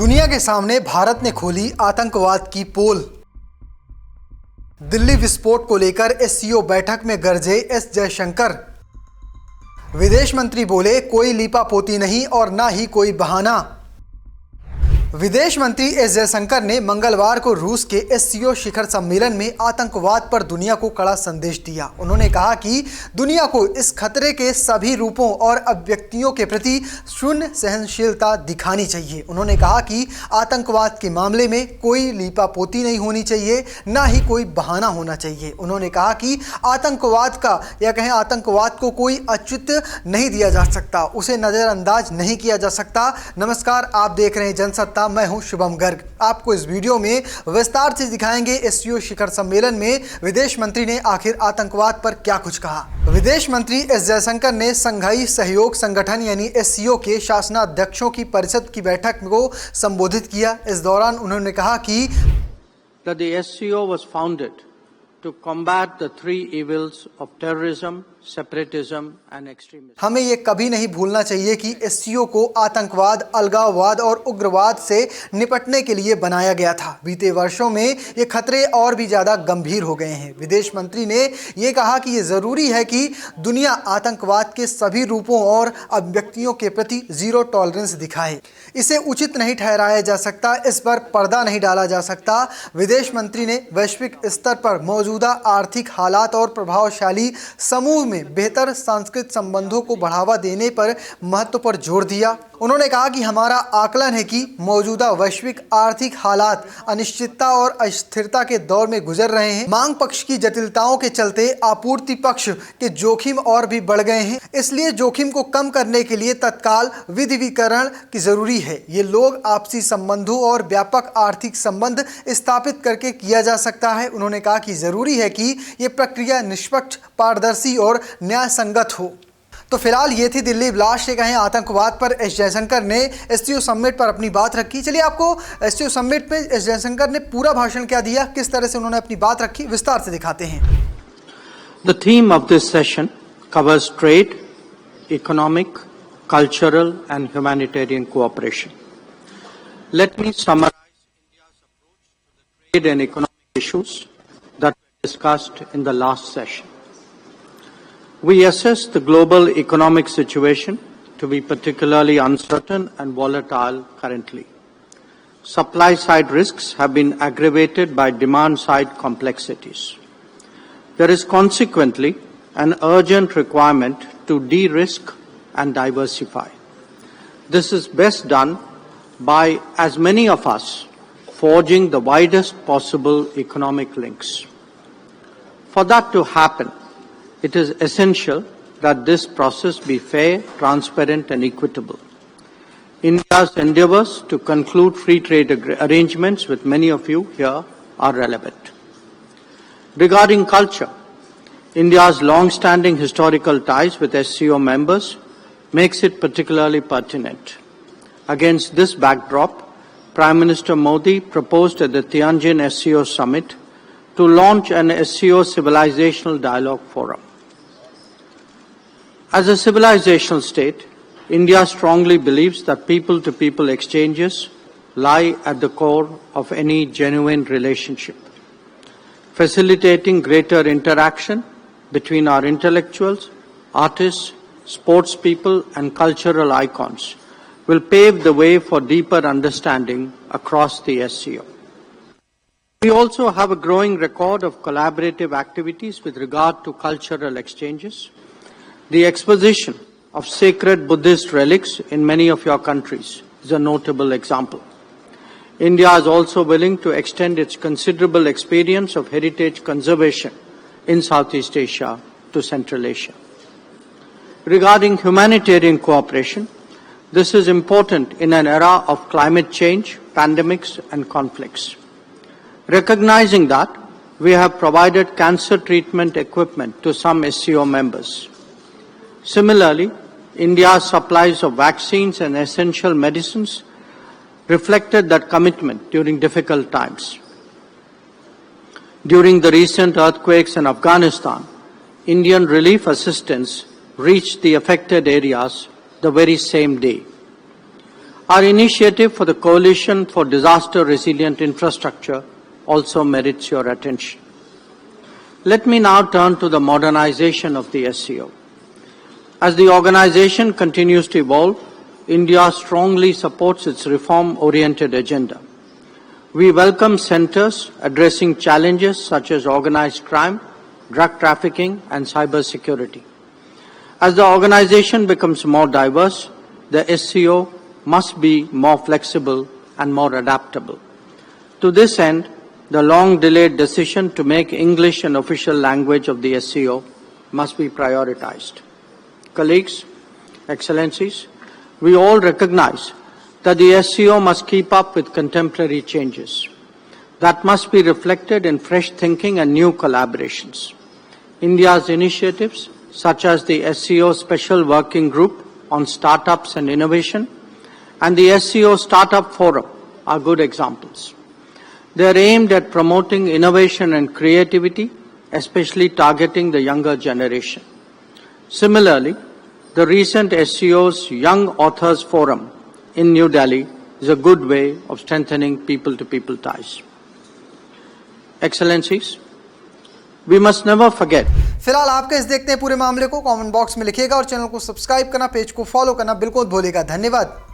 दुनिया के सामने भारत ने खोली आतंकवाद की पोल। दिल्ली विस्फोट को लेकर SCO बैठक में गरजे एस जयशंकर। विदेश मंत्री बोले कोई लीपापोती नहीं और ना ही कोई बहाना। विदेश मंत्री एस जयशंकर ने मंगलवार को रूस के SCO शिखर सम्मेलन में आतंकवाद पर दुनिया को कड़ा संदेश दिया। उन्होंने कहा कि दुनिया को इस खतरे के सभी रूपों और अभिव्यक्तियों के प्रति शून्य सहनशीलता दिखानी चाहिए। उन्होंने कहा कि आतंकवाद के मामले में कोई लीपापोती नहीं होनी चाहिए, ना ही कोई बहाना होना चाहिए। उन्होंने कहा कि आतंकवाद को कोई औचित्य नहीं दिया जा सकता, उसे नज़रअंदाज नहीं किया जा सकता। नमस्कार, आप देख रहे हैं जनसत्ता, मैं हूं शुभम गर्ग। आपको इस वीडियो में विस्तार से दिखाएंगे SCO शिखर सम्मेलन में विदेश मंत्री ने आखिर आतंकवाद पर क्या कुछ कहा। विदेश मंत्री एस जयशंकर ने संघाई सहयोग संगठन यानी SCO के शासनाध्यक्षों की परिषद की बैठक को संबोधित किया। इस दौरान उन्होंने कहा कि the SCO was founded to combat the three evils of terrorism, separatism and extremism. हमें ये कभी नहीं भूलना चाहिए कि SCO को आतंकवाद, अलगाववाद और उग्रवाद से निपटने के लिए बनाया गया था। बीते वर्षों में ये खतरे और भी ज़्यादा गंभीर हो गए हैं। विदेश मंत्री ने ये कहा कि ये ज़रूरी है कि दुनिया आतंकवाद के सभी रूपों और अभिव्यक्तियों के प्रति जीरो टॉलरेंस दिखाए। इसे उचित नहीं ठहराया जा सकता, इस पर पर्दा नहीं डाला जा सकता। विदेश मंत्री ने वैश्विक स्तर पर मौजूदा आर्थिक हालात और प्रभावशाली समूह में बेहतर सांस्कृतिक संबंधों को बढ़ावा देने पर महत्व पर जोर दिया। उन्होंने कहा कि हमारा आकलन है कि मौजूदा वैश्विक आर्थिक हालात अनिश्चितता और अस्थिरता के दौर में गुजर रहे हैं। मांग पक्ष की जटिलताओं के चलते आपूर्ति पक्ष के जोखिम और भी बढ़ गए हैं। इसलिए जोखिम को कम करने के लिए तत्काल विविधीकरण की जरूरी है। ये लोग आपसी संबंधों और व्यापक आर्थिक संबंध स्थापित करके किया जा सकता है। उन्होंने कहा कि जरूरी है कि ये प्रक्रिया निष्पक्ष, पारदर्शी और न्याय संगत हो। तो फिलहाल ये थी दिल्ली ब्लास्ट से कहें आतंकवाद पर एस जयशंकर ने SCO समिट पर अपनी बात रखी। चलिए आपको SCO समिट में एस जयशंकर ने पूरा भाषण क्या दिया, किस तरह से उन्होंने अपनी बात रखी, विस्तार से दिखाते हैं। The theme of this session covers trade, economic, cultural and humanitarian cooperation. Let me summarize India's approach to the trade and economic issues that were discussed in the last session. We assess the global economic situation to be particularly uncertain and volatile currently. Supply-side risks have been aggravated by demand-side complexities. There is consequently an urgent requirement to de-risk and diversify. This is best done by as many of us forging the widest possible economic links. For that to happen, it is essential that this process be fair, transparent and equitable. India's endeavours to conclude free trade arrangements with many of you here are relevant. Regarding culture, India's long-standing historical ties with SCO members makes it particularly pertinent. Against this backdrop, Prime Minister Modi proposed at the Tianjin SCO Summit to launch an SCO Civilizational Dialogue Forum. As a civilizational state, India strongly believes that people-to-people exchanges lie at the core of any genuine relationship. Facilitating greater interaction between our intellectuals, artists, sports people and cultural icons will pave the way for deeper understanding across the SCO. We also have a growing record of collaborative activities with regard to cultural exchanges. The exposition of sacred Buddhist relics in many of your countries is a notable example. India is also willing to extend its considerable experience of heritage conservation in Southeast Asia to Central Asia. Regarding humanitarian cooperation, this is important in an era of climate change, pandemics and conflicts. Recognizing that, we have provided cancer treatment equipment to some SCO members. Similarly, India's supplies of vaccines and essential medicines reflected that commitment during difficult times. During the recent earthquakes in Afghanistan, Indian relief assistance reached the affected areas the very same day. Our initiative for the Coalition for Disaster Resilient Infrastructure also merits your attention. Let me now turn to the modernization of the SCO. As the organization continues to evolve, India strongly supports its reform-oriented agenda. We welcome centers addressing challenges such as organized crime, drug trafficking, and cyber security. As the organization becomes more diverse, the SCO must be more flexible and more adaptable. To this end, the long-delayed decision to make English an official language of the SCO must be prioritized. Colleagues, Excellencies, we all recognize that the SCO must keep up with contemporary changes. That must be reflected in fresh thinking and new collaborations. India's initiatives, such as the SCO Special Working Group on Startups and Innovation and the SCO Startup Forum, are good examples. They are aimed at promoting innovation and creativity, especially targeting the younger generation. Similarly, the recent SCO's Young Authors Forum in New Delhi is a good way of strengthening people-to-people ties. Excellencies, we must never forget. फिलहाल आप कैसे देखते हैं पूरे मामले को? Comment box में लिखिएगा और चैनल को सब्सक्राइब करना, पेज को फॉलो करना बिल्कुल भूलिएगा। धन्यवाद।